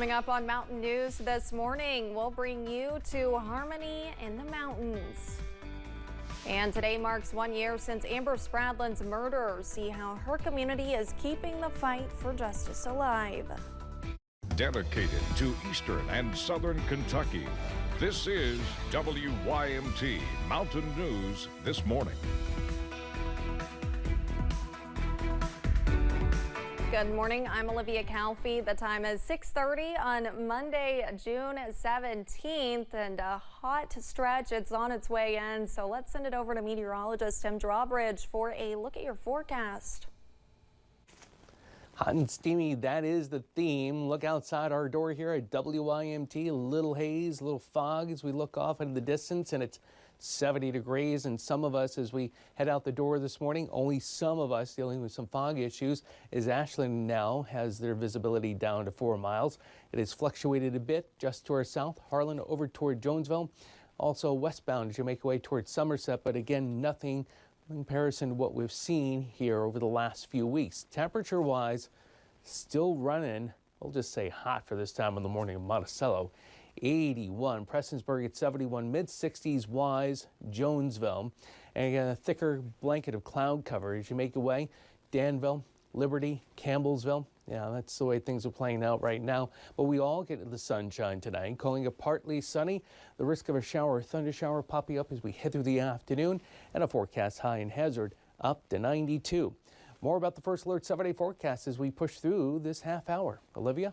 Coming up on Mountain News this morning, we'll bring you to Harmony in the Mountains. And today marks 1 year since Amber Spradlin's murder. See how her community is keeping the fight for justice alive. Dedicated to Eastern and Southern Kentucky, this is WYMT Mountain News this morning. Good morning, I'm Olivia Calfee. The time is 6:30 on Monday, June 17th, and a hot stretch. It's on its way in, so let's send it over to meteorologist Tim Drawbridge for a look at your forecast. Hot and steamy, that is the theme. Look outside our door here at WYMT. A little haze, a little fog as we look off into the distance, and it's 70 degrees. And some of us, as we head out the door this morning, only some of us dealing with some fog issues, as Ashland now has their visibility down to 4 miles. It has fluctuated a bit just to our south, Harlan over toward Jonesville. Also westbound as you make your way towards Somerset, but again, nothing in comparison to what we've seen here over the last few weeks. Temperature-wise, still running, we'll just say hot for this time in the morning in Monticello. 81, Prestonsburg at 71, mid-60s Wise, Jonesville, and again a thicker blanket of cloud cover as you make your way. Danville, Liberty, Campbellsville. Yeah, that's the way things are playing out right now. But we all get the sunshine tonight, calling it partly sunny. The risk of a shower or thunder shower popping up as we head through the afternoon, and a forecast high in hazard up to 92. More about the First Alert 7-day forecast as we push through this half hour. Olivia?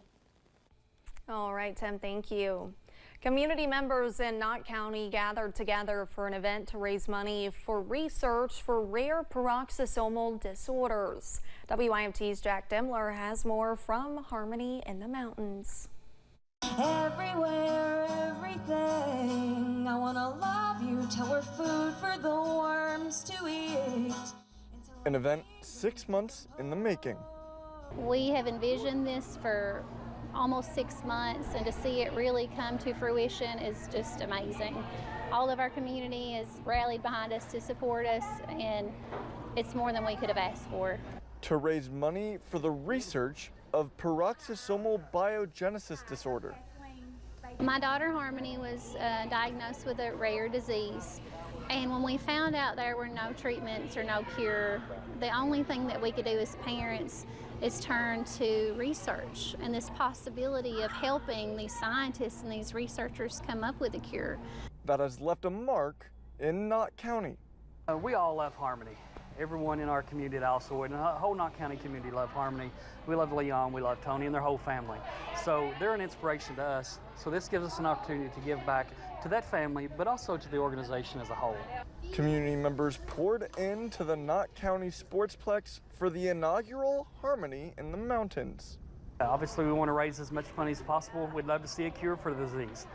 All right, Tim, thank you. Community members in Knott County gathered together for an event to raise money for research for rare peroxisomal disorders. WYMT's Jack Demler has more from Harmony in the Mountains. Everywhere, everything. I wanna love you till we're food for the worms to eat. An event 6 months in the making. We have envisioned this for almost 6 months, and to see it really come to fruition is just amazing. All of our community has rallied behind us to support us, and it's more than we could have asked for. To raise money for the research of peroxisomal biogenesis disorder. My daughter Harmony was diagnosed with a rare disease, and when we found out there were no treatments or no cure, the only thing that we could do as parents is turn to research and this possibility of helping these scientists and these researchers come up with a cure. That has left a mark in Knott County. We all love Harmony. Everyone in our community also, and the whole Knott County community love Harmony. We love Leon, we love Tony and their whole family. So they're an inspiration to us. So this gives us an opportunity to give back to that family, but also to the organization as a whole. Community members poured into the Knott County Sportsplex for the inaugural Harmony in the Mountains. Obviously, we want to raise as much money as possible. We'd love to see a cure for the disease.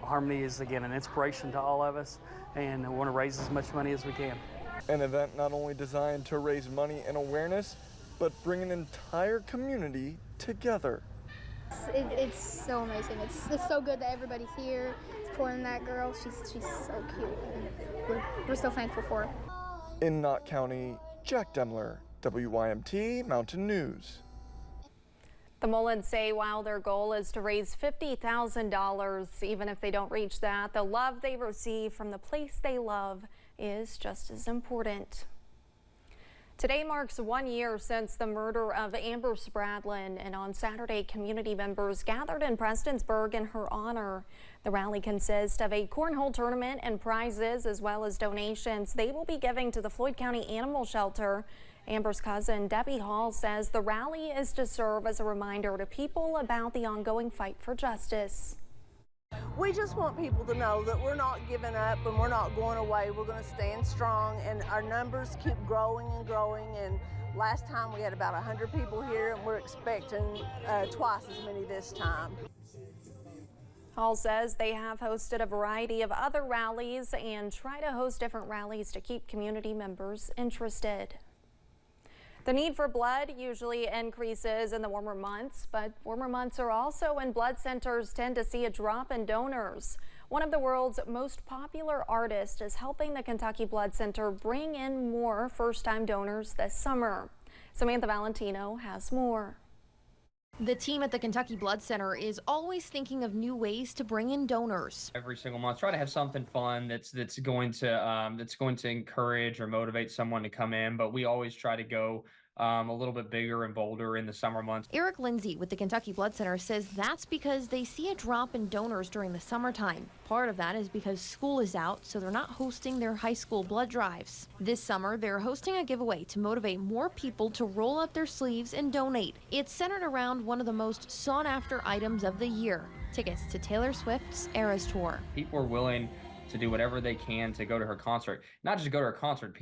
Harmony is, again, an inspiration to all of us, and we want to raise as much money as we can. An event not only designed to raise money and awareness, but bring an entire community together. It's so amazing. It's so good that everybody's here supporting that girl. She's so cute. We're so thankful for her. In Knott County, Jack Demler, WYMT Mountain News. The Mullins say while their goal is to raise $50,000, even if they don't reach that, the love they receive from the place they love is just as important. Today marks 1 year since the murder of Amber Spradlin, and on Saturday, community members gathered in Prestonsburg in her honor. The rally consists of a cornhole tournament and prizes, as well as donations they will be giving to the Floyd County Animal Shelter. Amber's cousin, Debbie Hall, says the rally is to serve as a reminder to people about the ongoing fight for justice. We just want people to know that we're not giving up and we're not going away. We're going to stand strong, and our numbers keep growing and growing. And last time we had about 100 people here, and we're expecting twice as many this time. Hall says they have hosted a variety of other rallies and try to host different rallies to keep community members interested. The need for blood usually increases in the warmer months, but warmer months are also when blood centers tend to see a drop in donors. One of the world's most popular artists is helping the Kentucky Blood Center bring in more first-time donors this summer. Samantha Valentino has more. The team at the Kentucky Blood Center is always thinking of new ways to bring in donors. Every single month, try to have something fun that's going to encourage or motivate someone to come in. But we always try to go a little bit bigger and bolder in the summer months. Eric Lindsay with the Kentucky Blood Center says that's because they see a drop in donors during the summertime. Part of that is because school is out, so they're not hosting their high school blood drives. This summer, they're hosting a giveaway to motivate more people to roll up their sleeves and donate. It's centered around one of the most sought-after items of the year, tickets to Taylor Swift's Eras Tour. People are willing to do whatever they can to go to her concert. Not just go to her concert,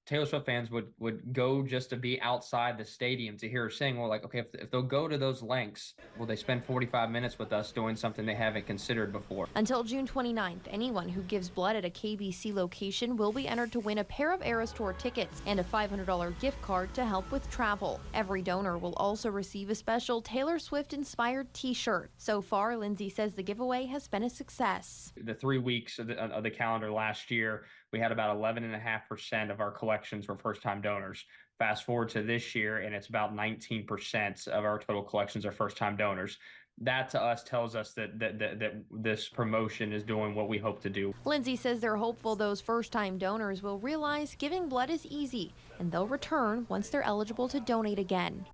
Taylor Swift fans would go just to be outside the stadium to hear her sing. We're like, okay, if they'll go to those lengths, will they spend 45 minutes with us doing something they haven't considered before? Until June 29th, anyone who gives blood at a KBC location will be entered to win a pair of Eras Tour tickets and a $500 gift card to help with travel. Every donor will also receive a special Taylor Swift-inspired t-shirt. So far, Lindsay says the giveaway has been a success. The 3 weeks of the calendar last year, we had about 11.5% of our collections were first-time donors. Fast forward to this year, and it's about 19% of our total collections are first-time donors. That to us tells us that this promotion is doing what we hope to do. Lindsay says they're hopeful those first-time donors will realize giving blood is easy, and they'll return once they're eligible to donate again.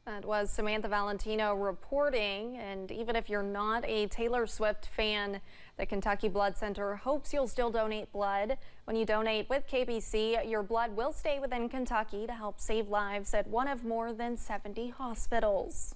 That was Samantha Valentino reporting, and even if you're not a Taylor Swift fan, the Kentucky Blood Center hopes you'll still donate blood. When you donate with KBC, your blood will stay within Kentucky to help save lives at one of more than 70 hospitals.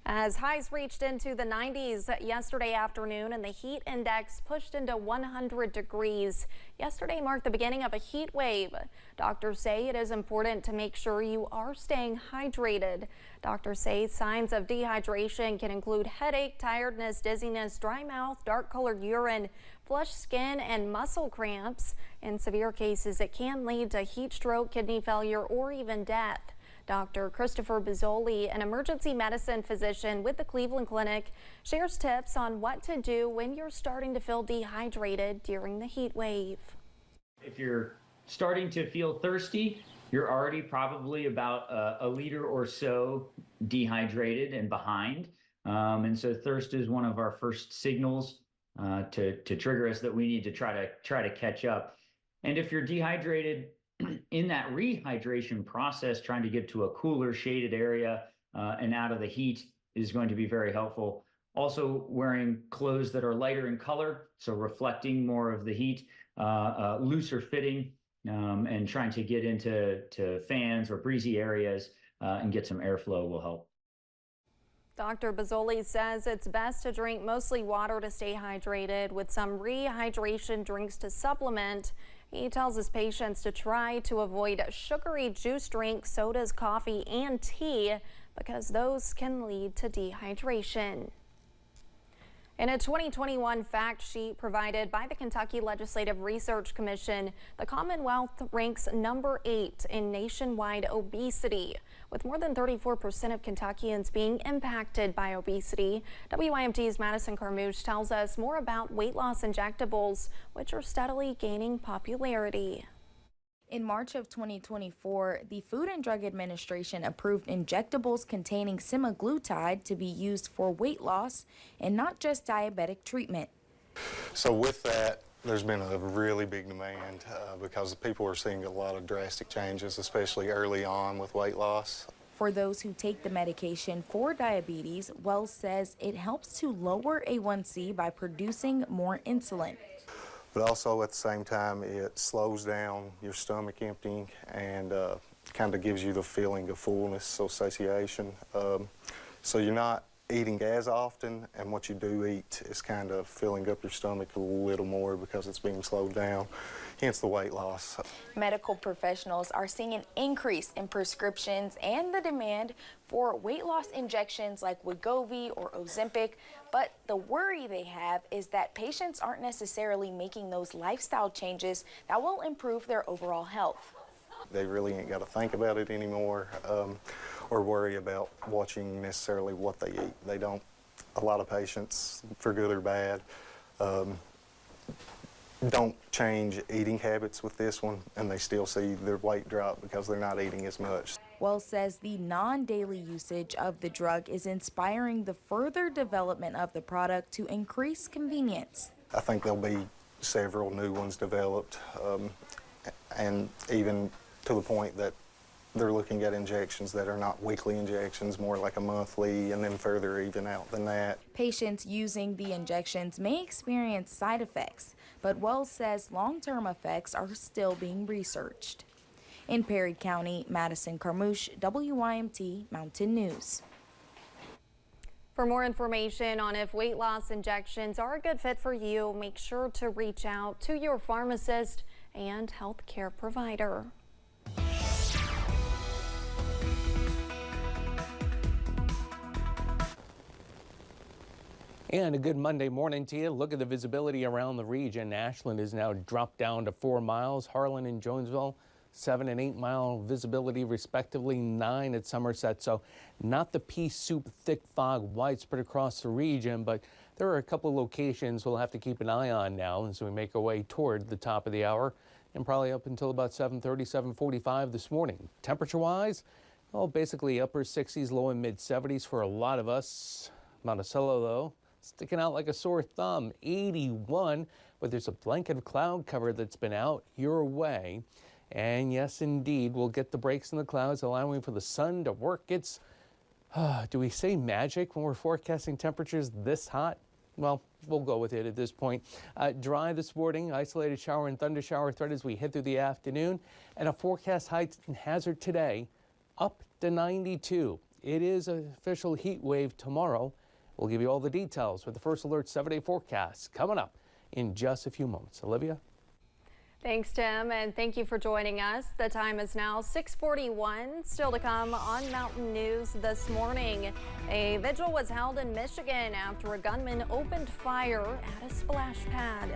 As highs reached into the 90s yesterday afternoon and the heat index pushed into 100 degrees. Yesterday marked the beginning of a heat wave. Doctors say it is important to make sure you are staying hydrated. Doctors say signs of dehydration can include headache, tiredness, dizziness, dry mouth, dark-colored urine, flushed skin, and muscle cramps. In severe cases, it can lead to heat stroke, kidney failure, or even death. Dr. Christopher Bizzoli, an emergency medicine physician with the Cleveland Clinic, shares tips on what to do when you're starting to feel dehydrated during the heat wave. If you're starting to feel thirsty, you're already probably about a liter or so dehydrated and behind. And so thirst is one of our first signals to trigger us that we need to try to catch up. And if you're dehydrated, in that rehydration process, trying to get to a cooler shaded area and out of the heat is going to be very helpful. Also wearing clothes that are lighter in color, so reflecting more of the heat, looser fitting, and trying to get into fans or breezy areas and get some airflow will help. Dr. Bizzoli says it's best to drink mostly water to stay hydrated with some rehydration drinks to supplement. He tells his patients to try to avoid sugary juice drinks, sodas, coffee, and tea because those can lead to dehydration. In a 2021 fact sheet provided by the Kentucky Legislative Research Commission, the Commonwealth ranks number 8 in nationwide obesity, with more than 34% of Kentuckians being impacted by obesity. WYMT's Madison Carmouche tells us more about weight loss injectables, which are steadily gaining popularity. In March of 2024, the Food and Drug Administration approved injectables containing semaglutide to be used for weight loss and not just diabetic treatment. So with that, there's been a really big demand because people are seeing a lot of drastic changes, especially early on with weight loss. For those who take the medication for diabetes, Wells says it helps to lower A1C by producing more insulin. But also at the same time, it slows down your stomach emptying and kind of gives you the feeling of fullness, so satiation. So you're not eating as often, and what you do eat is kind of filling up your stomach a little more because it's being slowed down, hence the weight loss. Medical professionals are seeing an increase in prescriptions and the demand for weight loss injections like Wegovy or Ozempic, but the worry they have is that patients aren't necessarily making those lifestyle changes that will improve their overall health. They really ain't got to think about it anymore or worry about watching necessarily what they eat. They don't, a lot of patients, for good or bad, don't change eating habits with this one, and they still see their weight drop because they're not eating as much. Wells says the non-daily usage of the drug is inspiring the further development of the product to increase convenience. I think there'll be several new ones developed, and even to the point that they're looking at injections that are not weekly injections, more like a monthly, and then further even out than that. Patients using the injections may experience side effects, but Wells says long-term effects are still being researched. In Perry County, Madison Carmouche, WYMT Mountain News. For more information on if weight loss injections are a good fit for you, make sure to reach out to your pharmacist and healthcare provider. And a good Monday morning to you. Look at the visibility around the region. Ashland is now dropped down to 4 miles. Harlan and Jonesville, 7 and 8 mile visibility respectively, 9 at Somerset. So not the pea soup thick fog widespread across the region, but there are a couple of locations we'll have to keep an eye on now as we make our way toward the top of the hour and probably up until about 7:30, 7:45 this morning. Temperature wise, well, basically upper 60s, low and mid 70s for a lot of us. Monticello though, sticking out like a sore thumb, 81, but there's a blanket of cloud cover that's been out your way. And yes, indeed, we'll get the breaks in the clouds, allowing for the sun to work its, do we say magic when we're forecasting temperatures this hot? Well, we'll go with it at this point. Dry this morning, isolated shower and thunder shower threat as we head through the afternoon, and a forecast height and hazard today up to 92. It is an official heat wave tomorrow. We'll give you all the details with the First Alert 7-day forecast coming up in just a few moments. Olivia? Thanks, Tim, and thank you for joining us. The time is now 6:41. Still to come on Mountain News this morning. A vigil was held in Michigan after a gunman opened fire at a splash pad.